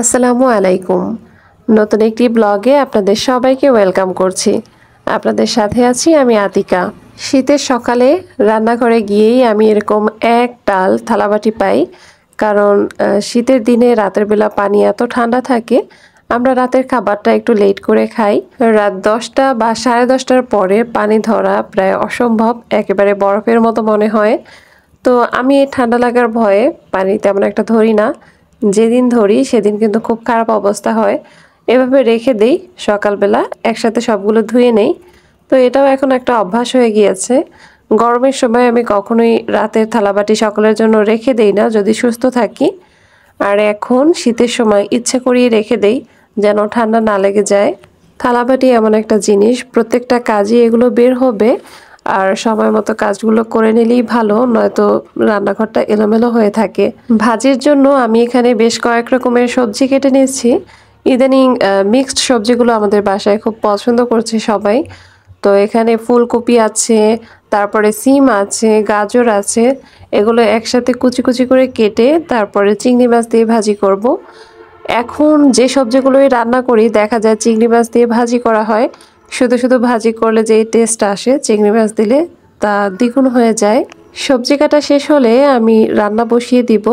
আসসালামু আলাইকুম। নতুন একটি ব্লগে আপনাদের সবাইকে ওয়েলকাম করছি। আপনাদের সাথে আছি আমি আতিকা। শীতের সকালে রান্নাঘরে গিয়েই আমি এরকম এক টাল থালাবাটি পাই, কারণ শীতের দিনে রাতের বেলা পানি এত ঠান্ডা থাকে, আমরা রাতের খাবারটা একটু লেট করে খাই। রাত 10টা বা 10:30টার পরে পানি ধরা প্রায় অসম্ভব, একেবারে বরফের মতো মনে হয়। তো আমি এই ঠান্ডা লাগার ভয়ে পানি তেমন একটা ধরি না। যেদিন ধরি সেদিন কিন্তু খুব খারাপ অবস্থা হয়। এভাবে রেখে দেই, সকালবেলা একসাথে সবগুলো ধুয়ে নেই। তো এটাও এখন একটা অভ্যাস হয়ে গিয়েছে। গরমের সময় আমি কখনোই রাতের থালাবাটি সকালের জন্য রেখে দেই না যদি সুস্থ থাকি। আর এখন শীতের সময় ইচ্ছে করিয়ে রেখে দেই যেন ঠান্ডা না লেগে যায়। থালাবাটি এমন একটা জিনিস, প্রত্যেকটা কাজই এগুলো বের হবে, আর সময় মতো কাজগুলো করে নিলেই ভালো, নয়তো রান্নাঘরটা এলোমেলো হয়ে থাকে। ভাজির জন্য আমি এখানে বেশ কয়েক রকমের সবজি কেটে নিয়েছি। ইদানিং মিক্সড সবজিগুলো আমাদের বাসায় খুব পছন্দ করছে সবাই। তো এখানে ফুলকপি আছে, তারপরে সিম আছে, গাজর আছে, এগুলো একসাথে কুচি কুচি করে কেটে তারপরে চিংড়ি মাছ দিয়ে ভাজি করব। এখন যে সবজিগুলোই রান্না করি দেখা যায় চিংড়ি মাছ দিয়ে ভাজি করা হয়। শুধু শুধু ভাজি করলে যে টেস্ট আসে চিংড়ি মাছ দিলে তা দ্বিগুণ হয়ে যায়। সবজি কাটা শেষ হলে আমি রান্না বসিয়ে দিব।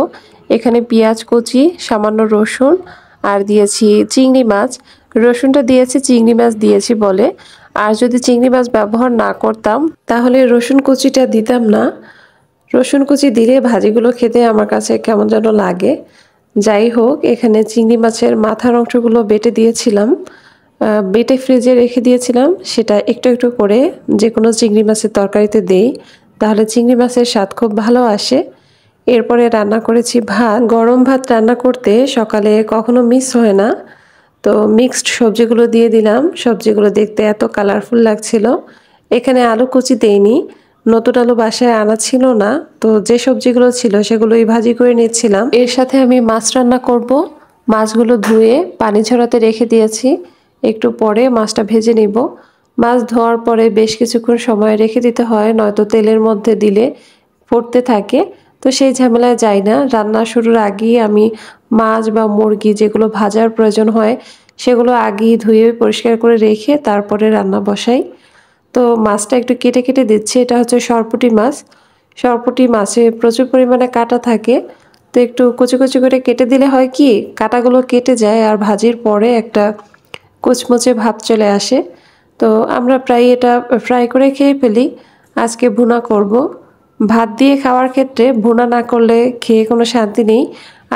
এখানে পেঁয়াজ কুচি, সামান্য রসুন আর দিয়েছি চিংড়ি মাছ। রসুনটা দিয়েছি চিংড়ি মাছ দিয়েছি বলে, আর যদি চিংড়ি মাছ ব্যবহার না করতাম তাহলে রসুন কুচিটা দিতাম না। রসুন কুচি দিলে ভাজিগুলো খেতে আমার কাছে কেমন যেন লাগে। যাই হোক, এখানে চিংড়ি মাছের মাথার অংশগুলো বেটে দিয়েছিলাম, বেটে ফ্রিজে রেখে দিয়েছিলাম। সেটা একটু একটু করে যে কোনো চিংড়ি মাছের তরকারিতে দেই, তাহলে চিংড়ি মাছের স্বাদ খুব ভালো আসে। এরপরে রান্না করেছি ভাত। গরম ভাত রান্না করতে সকালে কখনো মিস হয় না। তো মিক্সড সবজিগুলো দিয়ে দিলাম। সবজিগুলো দেখতে এত কালারফুল লাগছিল। এখানে আলু কুচি দেইনি, নতুন আলু বাসায় আনা ছিল না, তো যে সবজিগুলো ছিল সেগুলোই ভাজি করে নিচ্ছিলাম। এর সাথে আমি মাছ রান্না করব। মাছগুলো ধুয়ে পানি ঝরাতে রেখে দিয়েছি, একটু পরে মাছটা ভেজে নিব। মাছ ধোয়ার পরে বেশ কিছুক্ষণ সময় রেখে দিতে হয়, নয়তো তেলের মধ্যে দিলে পড়তে থাকে। তো সেই ঝামেলায় যাই না। রান্না শুরুর আগেই আমি মাছ বা মুরগি যেগুলো ভাজার প্রয়োজন হয় সেগুলো আগেই ধুয়ে পরিষ্কার করে রেখে তারপরে রান্না বসাই। তো মাছটা একটু কেটে কেটে দিচ্ছি। এটা হচ্ছে সরপুঁটি মাছ। সরপুঁটি মাছে প্রচুর পরিমাণে কাঁটা থাকে, তো একটু কুচি কুচি করে কেটে দিলে হয় কি কাঁটাগুলো কেটে যায় আর ভাজির পরে একটা কুচমুচে ভাব চলে আসে। তো আমরা প্রায় এটা ফ্রাই করে খেয়ে ফেলি। আজকে ভুনা করব। ভাত দিয়ে খাওয়ার ক্ষেত্রে ভুনা না করলে খেয়ে কোনো শান্তি নেই,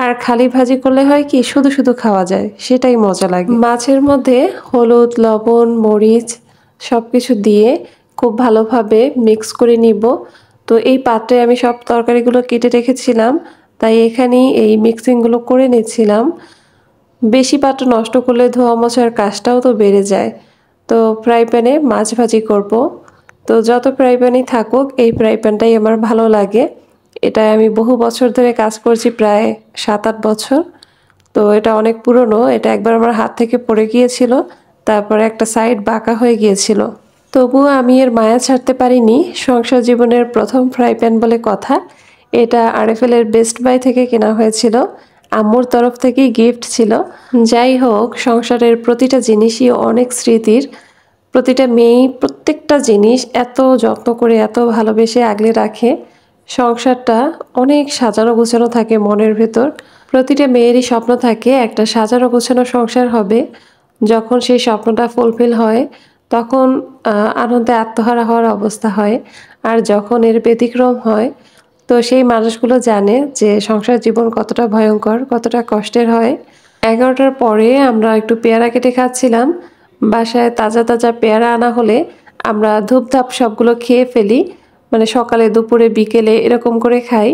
আর খালি ভাজি করলে হয় কি শুধু শুধু খাওয়া যায়, সেটাই মজা লাগে। মাছের মধ্যে হলুদ, লবণ, মরিচ সব কিছু দিয়ে খুব ভালোভাবে মিক্স করে নিব। তো এই পাত্রে আমি সব তরকারিগুলো কেটে রেখেছিলাম, তাই এখানেই এই মিক্সিংগুলো করে নিচ্ছিলাম। বেশি পাত্র নষ্ট করলে ধোয়া মোছার কাজটাও তো বেড়ে যায়। তো ফ্রাই প্যানে মাছ ভাজি করব। তো যত ফ্রাই প্যানই থাকুক এই ফ্রাই প্যানটাই আমার ভালো লাগে। এটায় আমি বহু বছর ধরে কাজ করছি, প্রায় 7-8 বছর। তো এটা অনেক পুরনো। এটা একবার আমার হাত থেকে পড়ে গিয়েছিল, তারপরে একটা সাইড বাঁকা হয়ে গিয়েছিল। তবুও আমি এর মায়া ছাড়তে পারিনি। সংসার জীবনের প্রথম ফ্রাই প্যান বলে কথা। এটা আরএফএল-এর বেস্ট বাই থেকে কেনা হয়েছিল, আম্মুর তরফ থেকেই গিফট ছিল। যাই হোক, সংসারের প্রতিটা জিনিসই অনেক স্মৃতির। প্রতিটা মেয়েই প্রত্যেকটা জিনিস এত যত্ন করে এত ভালোবেসে আগলে রাখে। সংসারটা অনেক সাজানো গোছানো থাকে মনের ভেতর। প্রতিটা মেয়েরই স্বপ্ন থাকে একটা সাজানো গোছানো সংসার হবে। যখন সেই স্বপ্নটা ফুলফিল হয় তখন আনন্দে আত্মহারা হওয়ার অবস্থা হয়। আর যখন এর ব্যতিক্রম হয়, তো সেই মানুষগুলো জানে যে সংসার জীবন কতটা ভয়ঙ্কর, কতটা কষ্টের হয়। 11টার পরে আমরা একটু পেয়ারা কেটে খাচ্ছিলাম। বাসায় তাজা তাজা পেয়ারা আনা হলে আমরা ধূপধাপ সবগুলো খেয়ে ফেলি, মানে সকালে দুপুরে বিকেলে এরকম করে খাই।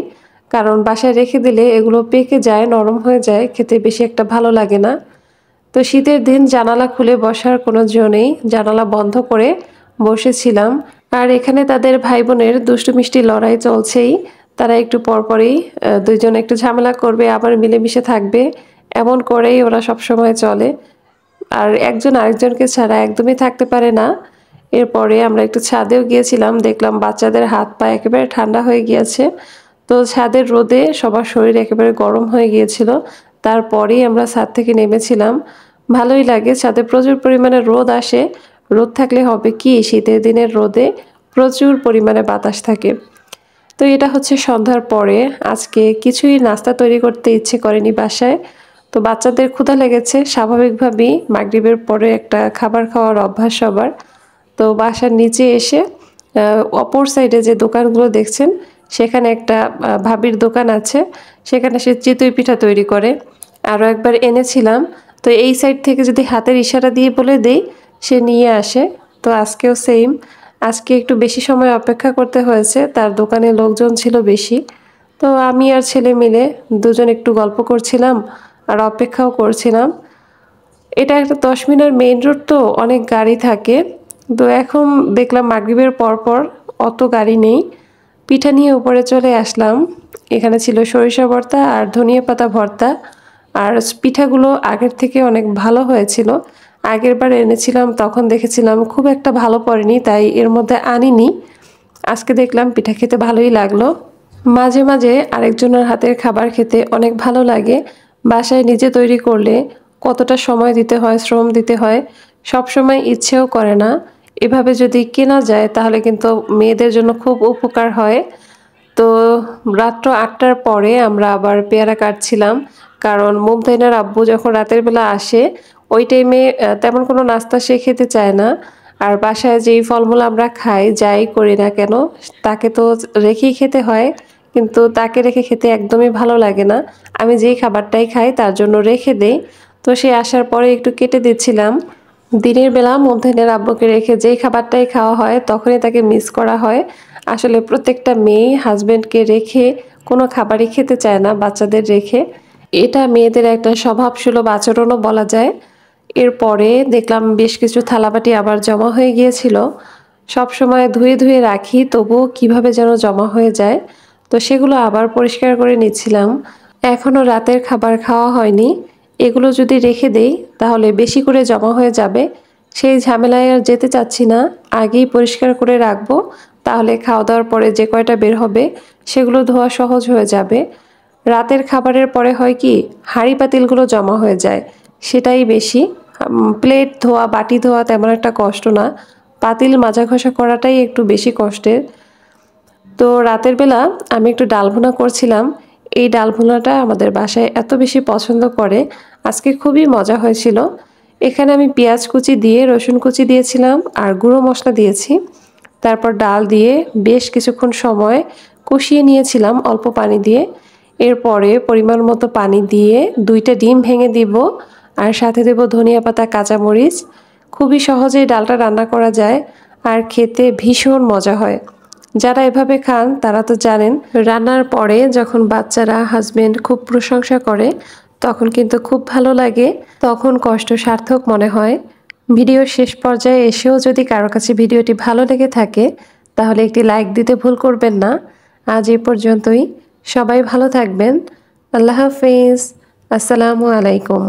কারণ বাসায় রেখে দিলে এগুলো পেকে যায়, নরম হয়ে যায়, খেতে বেশি একটা ভালো লাগে না। তো শীতের দিন জানালা খুলে বসার কোনো জো নেই, জানালা বন্ধ করে বসেছিলাম। আর এখানে তাদের ভাই বোনের দুষ্টু মিষ্টি লড়াই চলছেই। তারা একটু পরপরই দুইজন একটু ঝামেলা করবে, আবার মিলেমিশে থাকবে, এমন করেই ওরা সবসময় চলে। আর একজন আরেকজনকে ছাড়া একদমই থাকতে পারে না। এরপরে আমরা একটু ছাদেও গিয়েছিলাম, দেখলাম বাচ্চাদের হাত পা একেবারে ঠান্ডা হয়ে গিয়েছে। তো ছাদের রোদে সবার শরীর একেবারে গরম হয়ে গিয়েছিল, তারপরেই আমরা ছাদ থেকে নেমেছিলাম। ভালোই লাগে, ছাদে প্রচুর পরিমাণে রোদ আসে। রোদ থাকলে হবে কি, শীতের দিনের রোদে প্রচুর পরিমাণে বাতাস থাকে। তো এটা হচ্ছে সন্ধ্যার পরে। আজকে কিছুই নাস্তা তৈরি করতে ইচ্ছে করেনি বাসায়। তো বাচ্চাদের ক্ষুধা লেগেছে, স্বাভাবিকভাবেই মাগরিবের পরে একটা খাবার খাওয়ার অভ্যাস সবার। তো বাসার নিচে এসে অপর সাইডে যে দোকানগুলো দেখছেন, সেখানে একটা ভাবির দোকান আছে, সেখানে সে চিতই পিঠা তৈরি করে। আরও একবার এনেছিলাম, তো এই সাইড থেকে যদি হাতের ইশারা দিয়ে বলে দেই, সে নিয়ে আসে। তো আজকেও সেম, আজকে একটু বেশি সময় অপেক্ষা করতে হয়েছে, তার দোকানে লোকজন ছিল বেশি। তো আমি আর ছেলে মিলে দুজন একটু গল্প করছিলাম আর অপেক্ষাও করছিলাম। এটা একটা 10 মিনার মেইন রোড, তো অনেক গাড়ি থাকে। তো এখন দেখলাম মাগরিবের পরপর অত গাড়ি নেই। পিঠা নিয়ে উপরে চলে আসলাম। এখানে ছিল সরিষা ভর্তা আর ধনিয়া পাতা ভর্তা। আর পিঠাগুলো আগের থেকে অনেক ভালো হয়েছিল। আগের বার এনেছিলাম তখন দেখেছিলাম খুব একটা ভালো পড়েনি, তাই এর মধ্যে আনিনি। আজকে দেখলাম পিঠা খেতে ভালোই লাগলো। মাঝে মাঝে আরেকজনের হাতের খাবার খেতে অনেক ভালো লাগে। বাসায় নিজে তৈরি করলে কতটা সময় দিতে হয়, শ্রম দিতে হয়, সব সময় ইচ্ছেও করে না। এভাবে যদি কেনা যায় তাহলে কিন্তু মেয়েদের জন্য খুব উপকার হয়। তো রাত্র 8টার পরে আমরা আবার পেয়ারা কাটছিলাম, কারণ মুমতাহিনের আব্বু যখন রাতের বেলা আসে ওই টাইমে তেমন কোনো নাস্তা সে খেতে চায় না। আর বাসায় যেই ফলমূল আমরা খাই, যাই করি না কেন, তাকে তো রেখেই খেতে হয়। কিন্তু তাকে রেখে খেতে একদমই ভালো লাগে না। আমি যেই খাবারটাই খাই তার জন্য রেখে দেই। তো সে আসার পরে একটু কেটে দিচ্ছিলাম। দিনের বেলা মুমতাহিনের আব্বুকে রেখে যেই খাবারটাই খাওয়া হয় তখনই তাকে মিস করা হয়। আসলে প্রত্যেকটা মেয়ে হাজবেন্ডকে রেখে কোনো খাবারই খেতে চায় না, বাচ্চাদের রেখে। এটা মেয়েদের একটা স্বভাবসুলভ আচরণও বলা যায়। এরপরে দেখলাম বেশ কিছু থালাবাটি আবার জমা হয়ে গিয়েছিল। সব সময় ধুয়ে ধুয়ে রাখি, তবুও কিভাবে যেন জমা হয়ে যায়। তো সেগুলো আবার পরিষ্কার করে নিচ্ছিলাম। এখনও রাতের খাবার খাওয়া হয়নি, এগুলো যদি রেখে দেই তাহলে বেশি করে জমা হয়ে যাবে। সেই ঝামেলায় আর যেতে চাচ্ছি না, আগেই পরিষ্কার করে রাখবো। তাহলে খাওয়া দাওয়ার পরে যে কয়টা বের হবে সেগুলো ধোয়া সহজ হয়ে যাবে। রাতের খাবারের পরে হয় কি, হাঁড়ি পাতিলগুলো জমা হয়ে যায়, সেটাই বেশি। প্লেট ধোয়া, বাটি ধোয়া তেমন একটা কষ্ট না, পাতিল মাজা ঘষা করাটাই একটু বেশি কষ্টের। তো রাতের বেলা আমি একটু ডাল ভুনা করছিলাম। এই ডাল ভুনাটা আমাদের বাসায় এত বেশি পছন্দ করে, আজকে খুবই মজা হয়েছিল। এখানে আমি পেঁয়াজ কুচি দিয়ে, রসুন কুচি দিয়েছিলাম আর গুঁড়ো মশলা দিয়েছি। তারপর ডাল দিয়ে বেশ কিছুক্ষণ সময় কষিয়ে নিয়েছিলাম অল্প পানি দিয়ে। এরপরে পরিমাণ মতো পানি দিয়ে 2টা ডিম ভেঙে দিব আর সাথে দেব ধনিয়া পাতা, কাঁচামরিচ। খুবই সহজেই ডালটা রান্না করা যায় আর খেতে ভীষণ মজা হয়। যারা এভাবে খান তারা তো জানেন, রান্নার পরে যখন বাচ্চারা, হাজবেন্ড খুব প্রশংসা করে তখন কিন্তু খুব ভালো লাগে, তখন কষ্ট সার্থক মনে হয়। ভিডিওর শেষ পর্যায়ে এসেও যদি কারো কাছে ভিডিওটি ভালো লেগে থাকে তাহলে একটি লাইক দিতে ভুল করবেন না। আজ এই পর্যন্তই, সবাই ভালো থাকবেন। আল্লাহ হাফেজ, আসসালামু আলাইকুম।